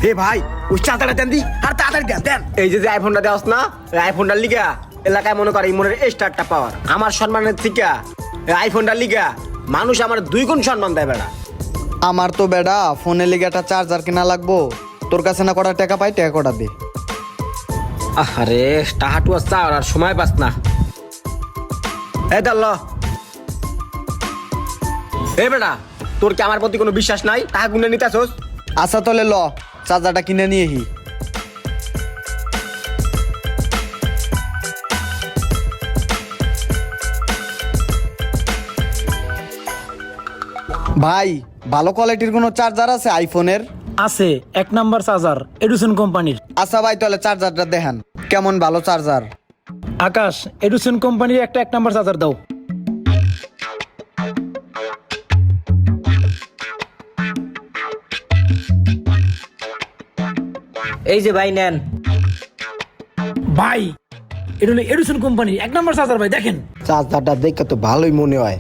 এ ভাই ওই চাতাটা দেন দি আর তাড়াতাড়ি দেন দেন। এই যে আইফোনটা দেওয়াস না, আইফোনটার লিগা এলাকায় মনে করে ইমনের স্টারটা পাওয়ার আমার সম্মানের থেকে আইফোনটার লিগা মানুষ আমার 2 গুণ সম্মান দেয় বেড়া। আমার তো বেডা ফোনে লিগে একটা চার্জার কিনা লাগবো, তোর কাছে না কটা টাকা পাই, টাকা কটা দে। আরে টাহাটু চাওয়ার আর সময় পাস না। এই দাল এ বেটা, তোর কি আমার প্রতি কোনো বিশ্বাস নাই? টাকা গুনে নিতে আসোস? আচ্ছা তাহলে ল চার্জারটা কিনে নিয়ে হি। ভাই ভালো কোয়ালিটির কোনো চার্জার আছে আইফোনের? আছে 1 নাম্বার চার্জার এডুসন কোম্পানির। আচ্ছা ভাই তাহলে চার্জারটা দেখান কেমন ভালো চার্জার। আকাশ এডুসন কোম্পানির একটা 1 নাম্বার চার্জার দাও। এই যে ভাই নেন। ভাই এটা হলো এডুসন কোম্পানির 1 নাম্বার চার্জার ভাই, দেখেন। চার্জারটা দেখে তো ভালোই মনে হয়,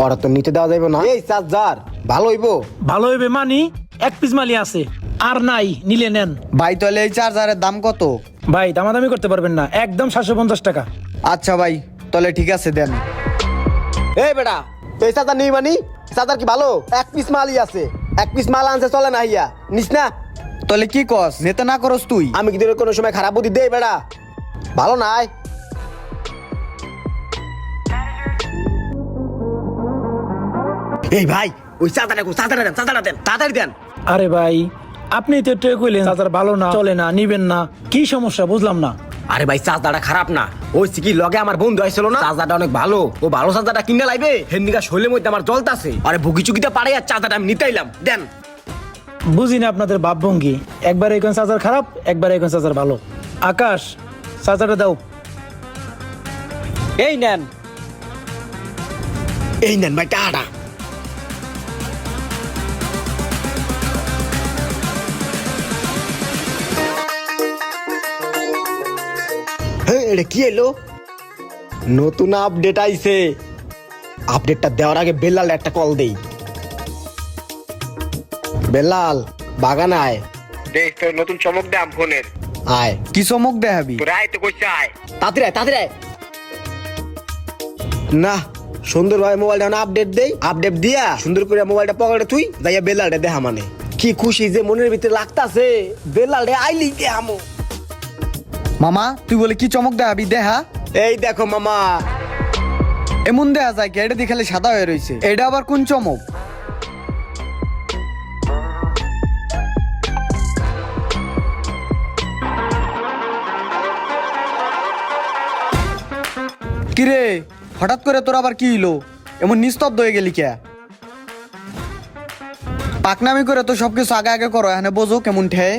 ওরা তো নিতে দেওয়া যাবে না। এই চার্জার ভালো হইবো? ভালো হইবে মানি 1 পিস মালি আছে আর নাই, নিলে নেন। ভাই তাহলে এই চার্জারের দাম কত? ভাই দামাদামি করতে পারবেন না, একদম 750 টাকা। আচ্ছা ভাই তাহলে ঠিক আছে দেন। এই বেটা এই চার্জার নেই মানি? চার্জার কি ভালো? 1 পিস মালই আছে, 1 পিস মাল আনছে চলে না ইয়া নিস না। তাহলে কি কস নেতে না করস তুই? আমি কি তোর কোনো সময় খারাপ বুদ্ধি দেই বেটা? ভালো নাই। এই ভাই ওই চার্জারটা দেন তাড়াতাড়ি দেন। আরে ভাই আপনি তো একটু কইলেন চার্জার ভালো না, চলে না, নিবেন না, কি সমস্যা বুঝলাম না। আরে ভাই চার্জারটা খারাপ না, ওই কি লগে আমার বন্ধু আইছিল না, চার্জারটা অনেক ভালো, ও ভালো চার্জারটা কিনে লাইবে হেন্দিকা শৈলের মধ্যে আমার জ্বলতাছে। আরে ভুগি চুকিটা পারে আর চার্জারটা আমি নিতেইলাম দেন। বুঝি না আপনাদের ভাবভঙ্গি, একবার এখন চার্জার খারাপ, একবার এখন চার্জার ভালো। আকাশ চার্জারটা দাও। এই নেন। এই নেন ভাই টাকাটা। হ্যাঁ এটা কি এলো? নতুন আপডেট আইছে, আপডেটটা দেওয়ার আগে বেলাল একটা কল দেই। বেলাল বাগান আয়, দেখ তোর নতুন চমক দে আম ফোনের। আয় কি চমক দেখাবি? তোর আয় তো কইছে আয়, তাড়াতাড়ি আয়। না সুন্দর ভাবে মোবাইলটা আপডেট দেই, আপডেট দিয়া সুন্দর করে মোবাইলটা পকেটে তুই যাইয়া বেলালটা দেখা মানে কি খুশি যে মনের ভিতরে লাগতাছে, বেলালটা আইলি দেখামো। মামা তুই বলে কি চমক দেখাবি দেখা? এই দেখো মামা। এমন দেখা যায় কি? এটা দিয়ে খালি সাদা হয়ে রয়েছে, এটা আবার কোন চমক? কিরে হঠাৎ করে তোর আবার কি হইলো? এমন নিস্তব্ধ হয়ে গেলি কে? পাকনামি করে তো সবকিছু আগে আগে করো, এখানে বোঝো কেমন ঠেয়।